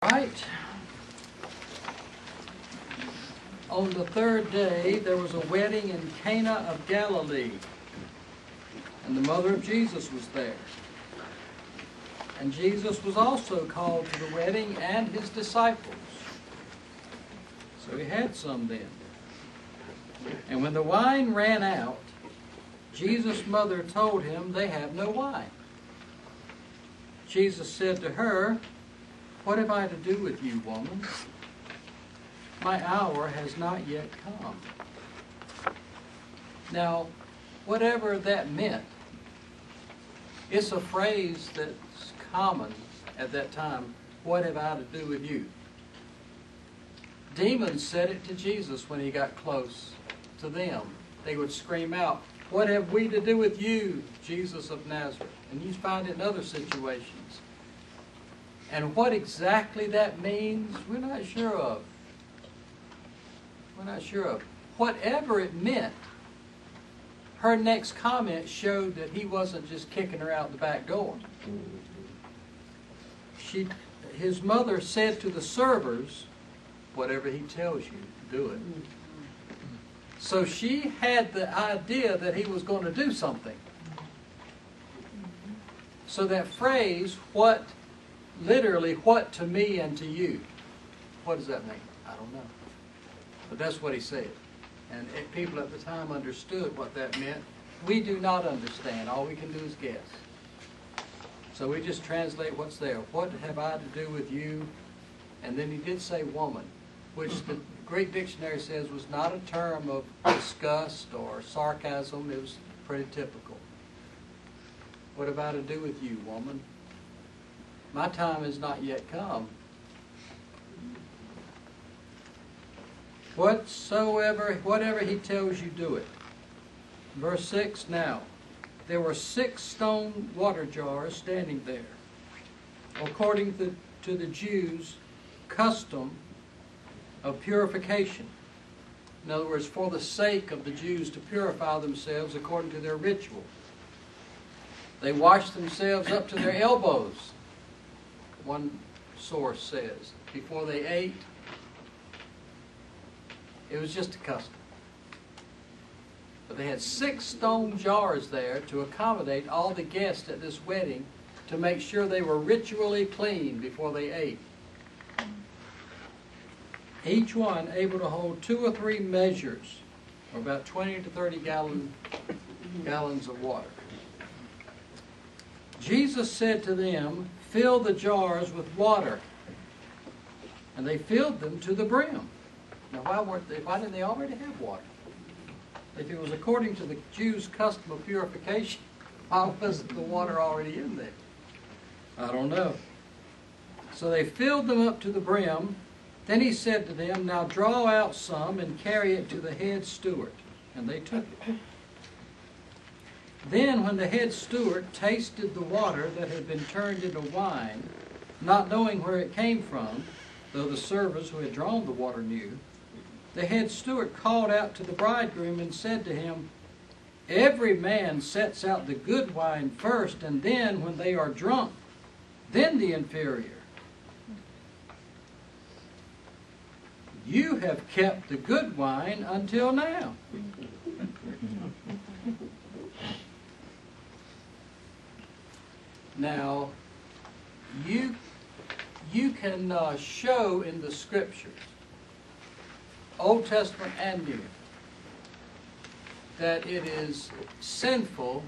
Right. On the third day, there was a wedding in Cana of Galilee, and the mother of Jesus was there. And Jesus was also called to the wedding, and his disciples. So he had some then. And when the wine ran out, Jesus' mother told him, "They have no wine." Jesus said to her, "What have I to do with you, woman? My hour has not yet come." Now, whatever that meant, it's a phrase that's common at that time. What have I to do with you? Demons said it to Jesus when he got close to them. They would scream out, "What have we to do with you, Jesus of Nazareth?" And you find it in other situations. And what exactly that means, we're not sure of. We're not sure of. Whatever it meant, her next comment showed that he wasn't just kicking her out the back door. His mother said to the servers, "Whatever he tells you, do it." So she had the idea that he was going to do something. So that phrase, literally, what to me and to you. What does that mean? I don't know. But that's what he said. And people at the time understood what that meant. We do not understand. All we can do is guess. So we just translate what's there. What have I to do with you? And then he did say woman, which the Greek dictionary says was not a term of disgust or sarcasm. It was pretty typical. What have I to do with you, woman? My time has not yet come. Whatever he tells you, do it. Verse 6, now, there were 6 stone water jars standing there, according to the Jews' custom of purification. In other words, for the sake of the Jews to purify themselves according to their ritual. They washed themselves up to their elbows, one source says, before they ate. It was just a custom. But they had 6 stone jars there to accommodate all the guests at this wedding to make sure they were ritually clean before they ate. Each one able to hold 2 or 3 measures, or about 20 to 30 gallons of water. Jesus said to them, "Fill the jars with water." And they filled them to the brim. Now, why didn't they already have water? If it was according to the Jews' custom of purification, why wasn't the water already in there? I don't know. So they filled them up to the brim. Then he said to them, "Now draw out some and carry it to the head steward." And they took it. Then when the head steward tasted the water that had been turned into wine, not knowing where it came from, though the servers who had drawn the water knew, the head steward called out to the bridegroom and said to him, "Every man sets out the good wine first, and then when they are drunk, then the inferior. You have kept the good wine until now." Now, you can show in the Scriptures, Old Testament and New, that it is sinful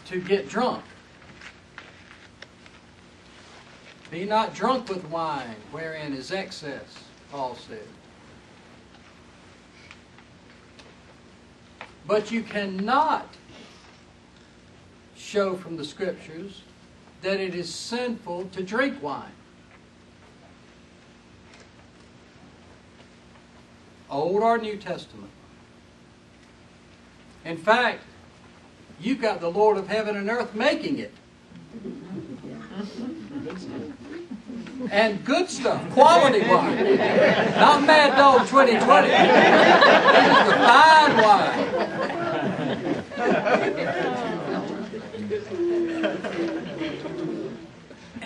to get drunk. Be not drunk with wine, wherein is excess, Paul said. But you cannot show from the Scriptures that it is sinful to drink wine. Old or New Testament. In fact, you've got the Lord of heaven and earth making it. And good stuff, quality wine. Not Mad Dog 2020. This is the fine wine.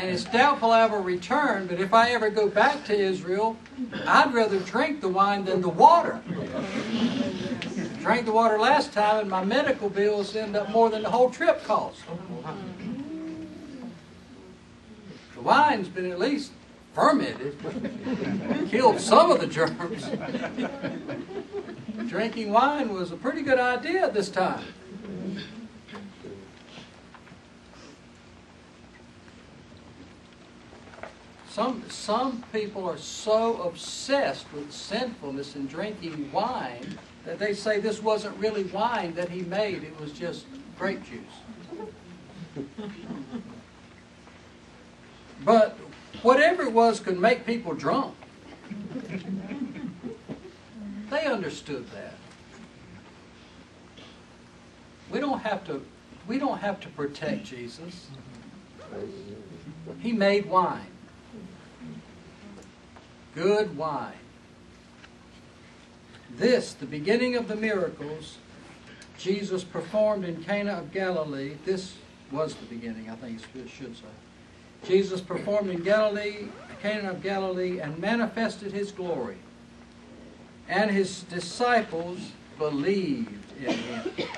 And it's doubtful I will return, but if I ever go back to Israel, I'd rather drink the wine than the water. Drank the water last time and my medical bills end up more than the whole trip cost. The wine's been at least fermented, killed some of the germs. Drinking wine was a pretty good idea at this time. Some people are so obsessed with sinfulness and drinking wine that they say this wasn't really wine that he made, it was just grape juice. But whatever it was could make people drunk. They understood that. We don't have to protect Jesus. He made wine. Good wine. This, the beginning of the miracles Jesus performed in Cana of Galilee. This was the beginning, I think it should say. Jesus performed in Galilee, Cana of Galilee, and manifested his glory. And his disciples believed in him.